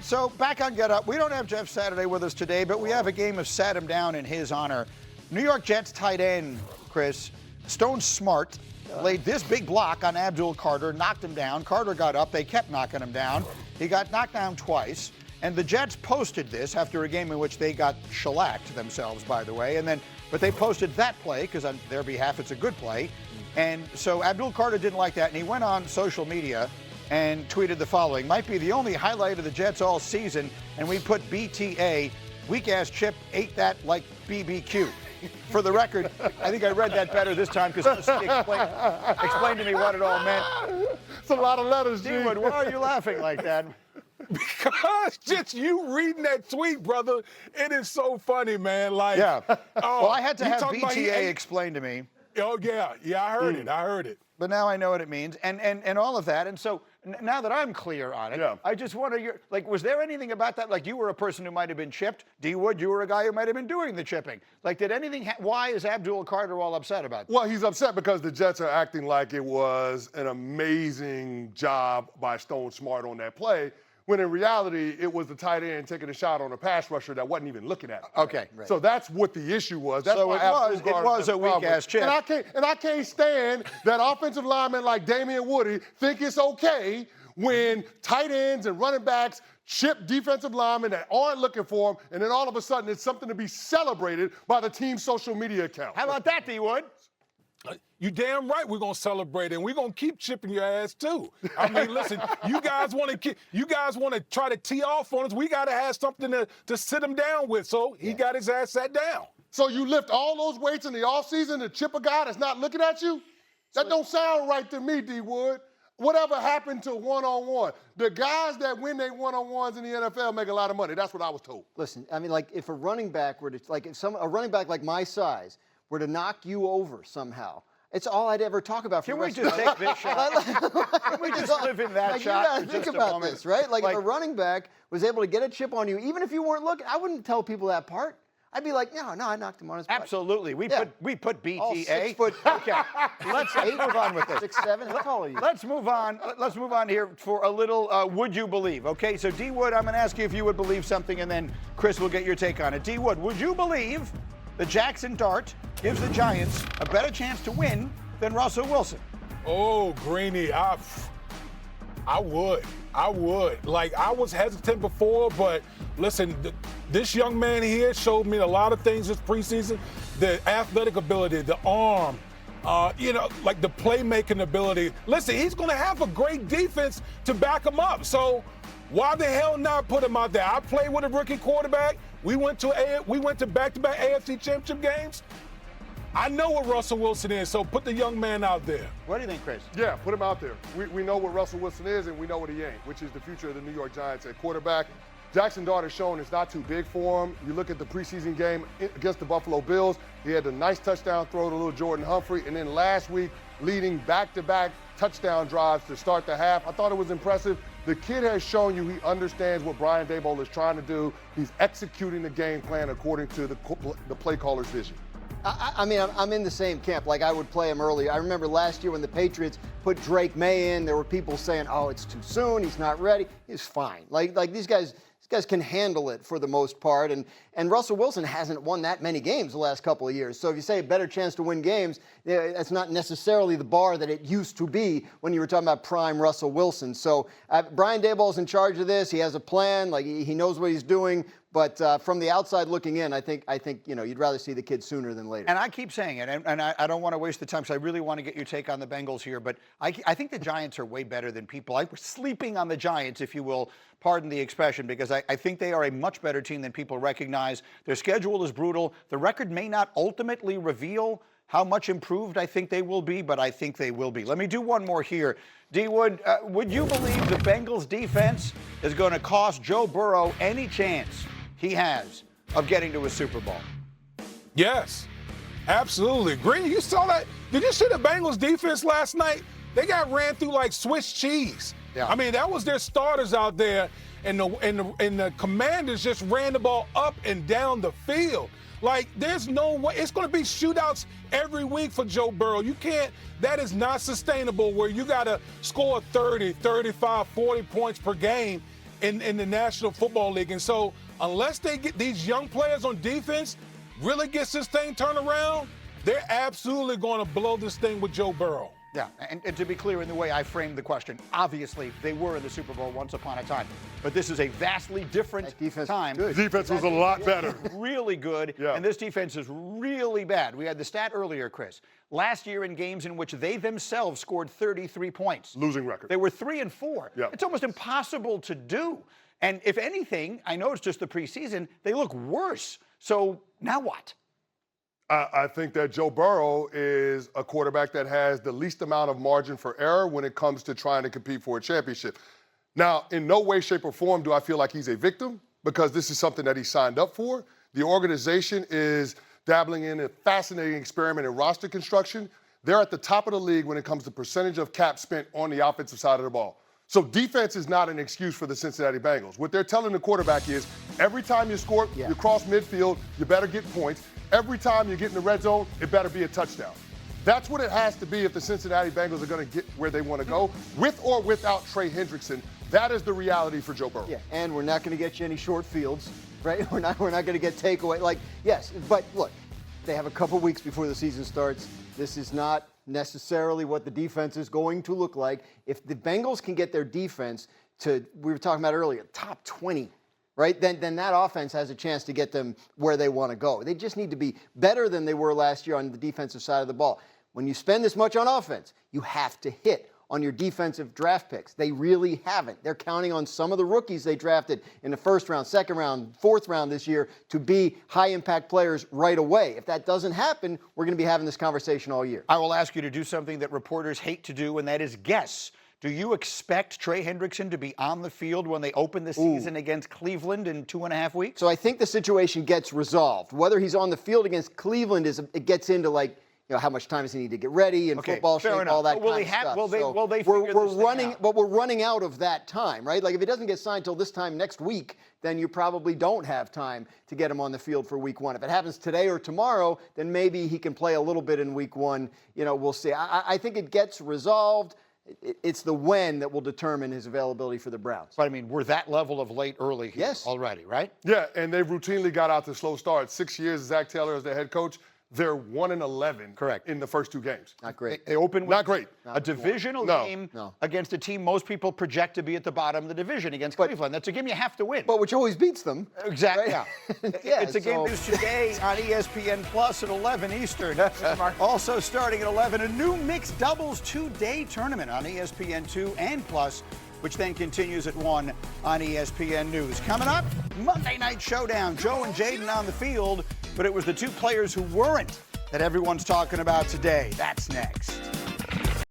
right, so back on Get Up. We don't have Jeff Saturday with us today, but we have a game of Sat Him Down in his honor. New York Jets tight end, Chris, Stone Smart, laid this big block on Abdul Carter, knocked him down. Carter got up. They kept knocking him down. He got knocked down twice. And the Jets posted this after a game in which they got shellacked themselves, by the way. But they posted that play because on their behalf it's a good play. And so Abdul Carter didn't like that, and he went on social media and tweeted the following: might be the only highlight of the Jets all season, and we put BTA, weak-ass Chip ate that like BBQ. For the record, I think I read that better this time because Christy explained to me what it all meant. It's a lot of letters, G. Why are you laughing like that? Because just you reading that tweet, brother, it is so funny, man. Like, yeah. Well, I had to have BTA explain to me. Oh, yeah, I heard it. But now I know what it means, and all of that. And so now that I'm clear on it, I just wonder, was there anything about that? Like, you were a person who might have been chipped. D. Wood, you were a guy who might have been doing the chipping. Like, did anything, why is Abdul Carter all upset about that? Well, he's upset because the Jets are acting like it was an amazing job by Stone Smart on that play, when in reality, it was the tight end taking a shot on a pass rusher that wasn't even looking at him. Okay. Right. So that's what the issue was. That's so why it was a weak-ass chip. And I can't stand that offensive linemen like Damian Woody think it's okay when tight ends and running backs chip defensive linemen that aren't looking for them, and then all of a sudden it's something to be celebrated by the team's social media account. How about that, D. Wood? You damn right we're gonna celebrate it, and we're gonna keep chipping your ass too. I mean, listen, you guys want to try to tee off on us. We gotta have something to sit him down with. So he got his ass sat down. So you lift all those weights in the offseason to chip a guy that's not looking at you? That don't sound right to me, D. Wood. Whatever happened to one-on-one? The guys that win their one-on-ones in the NFL make a lot of money. That's what I was told. Listen, I mean, like if a running back were to, a running back like my size were to knock you over somehow, it's all I'd ever talk about. Can we just take this shot? Can we just live in that shot? You gotta think about this, right? Like if a running back was able to get a chip on you, even if you weren't looking, I wouldn't tell people that part. I'd be like, no, I knocked him on his butt. Absolutely. We put BTA. All 6 foot. Okay. Let's move on with this. 6'7". How tall are you? Let's move on. Let's move on here for a little would you believe? Okay, so D. Wood, I'm going to ask you if you would believe something, and then Chris will get your take on it. D. Wood, would you believe that Jaxson Dart gives the Giants a better chance to win than Russell Wilson? Oh, Greeny, I would. Like, I was hesitant before, but listen, this young man here showed me a lot of things this preseason. The athletic ability, the arm, like the playmaking ability. Listen, he's going to have a great defense to back him up. So why the hell not put him out there? I played with a rookie quarterback. We went to back-to-back AFC Championship games. I know what Russell Wilson is, so put the young man out there. What do you think, Chris? Yeah, put him out there. We know what Russell Wilson is, and we know what he ain't, which is the future of the New York Giants at quarterback. Jaxson Dart has shown it's not too big for him. You look at the preseason game against the Buffalo Bills, he had a nice touchdown throw to little Jordan Humphrey, and then last week leading back-to-back touchdown drives to start the half. I thought it was impressive. The kid has shown you he understands what Brian Daboll is trying to do. He's executing the game plan according to the play caller's vision. I mean, I'm in the same camp. Like, I would play him early. I remember last year when the Patriots put Drake May in, there were people saying, oh, it's too soon, he's not ready. He's fine. Like these guys can handle it for the most part. And Russell Wilson hasn't won that many games the last couple of years. So if you say a better chance to win games, that's not necessarily the bar that it used to be when you were talking about prime Russell Wilson. So Brian Daboll's in charge of this. He has a plan. Like, he knows what he's doing. But from the outside looking in, I think you'd rather see the kid sooner than later. And I keep saying it, and I don't want to waste the time because I really want to get your take on the Bengals here. But I think the Giants are way better than people. We're sleeping on the Giants, if you will, pardon the expression, because I think they are a much better team than people recognize. Their schedule is brutal. The record may not ultimately reveal how much improved I think they will be, but I think they will be. Let me do one more here. D. Wood, would you believe the Bengals defense is going to cost Joe Burrow any chance he has of getting to a Super Bowl? Yes, absolutely. Green, you saw that? Did you see the Bengals defense last night? They got ran through like Swiss cheese. Yeah. I mean, that was their starters out there, and the Commanders just ran the ball up and down the field. Like, there's no way. It's going to be shootouts every week for Joe Burrow. You can't. That is not sustainable where you got to score 30, 35, 40 points per game in the National Football League. And so unless they get these young players on defense really gets this thing turned around, they're absolutely going to blow this thing with Joe Burrow. Yeah, and to be clear in the way I framed the question, obviously they were in the Super Bowl once upon a time, but this is a vastly different time. The defense was a lot better. Really good, Yeah. and this defense is really bad. We had the stat earlier, Chris. Last year in games in which they themselves scored 33 points. Losing record. They were 3-4. Yeah. It's almost impossible to do. And if anything, I know it's just the preseason, they look worse. So now what? I think that Joe Burrow is a quarterback that has the least amount of margin for error when it comes to trying to compete for a championship. Now, in no way, shape, or form do I feel like he's a victim, because this is something that he signed up for. The organization is dabbling in a fascinating experiment in roster construction. They're at the top of the league when it comes to percentage of cap spent on the offensive side of the ball. So defense is not an excuse for the Cincinnati Bengals. What they're telling the quarterback is every time you score, you cross midfield, you better get points. Every time you get in the red zone, it better be a touchdown. That's what it has to be if the Cincinnati Bengals are going to get where they want to go, with or without Trey Hendrickson. That is the reality for Joe Burrow. Yeah, and we're not going to get you any short fields, right? We're not going to get takeaway. Like, yes, but look, they have a couple weeks before the season starts. This is not necessarily what the defense is going to look like. If the Bengals can get their defense to, we were talking about earlier, top 20, right, then that offense has a chance to get them where they want to go. They just need to be better than they were last year on the defensive side of the ball. When you spend this much on offense, you have to hit on your defensive draft picks. They really haven't. They're counting on some of the rookies they drafted in the first round, second round, fourth round this year to be high-impact players right away. If that doesn't happen, we're going to be having this conversation all year. I will ask you to do something that reporters hate to do, and that is guess. Do you expect Trey Hendrickson to be on the field when they open the season against Cleveland in 2.5 weeks? So I think the situation gets resolved. Whether he's on the field against Cleveland it gets into, like, you know, how much time does he need to get ready and football shape, all that kind of stuff. Will they figure this thing out? But we're running out of that time, right? Like, if it doesn't get signed till this time next week, then you probably don't have time to get him on the field for week one. If it happens today or tomorrow, then maybe he can play a little bit in week one. You know, we'll see. I think it gets resolved. It's the when that will determine his availability for the Browns. But I mean, we're that level of late early here already, right? Yeah, and they've routinely got out to slow starts. 6 years, Zach Taylor as their head coach. They're 1-11 in the first two games. Not great. They open with Not great. a divisional game against a team most people project to be at the bottom of the division against Cleveland. That's a game you have to win. But which always beats them. Exactly. Right? Yeah. It's a game that's today on ESPN Plus at 11 Eastern. Also starting at 11, a new mixed doubles 2-day tournament on ESPN2 and Plus, which then continues at 1 on ESPN News. Coming up, Monday Night Showdown. Joe and Jaden on the field, but it was the two players who weren't that everyone's talking about today. That's next.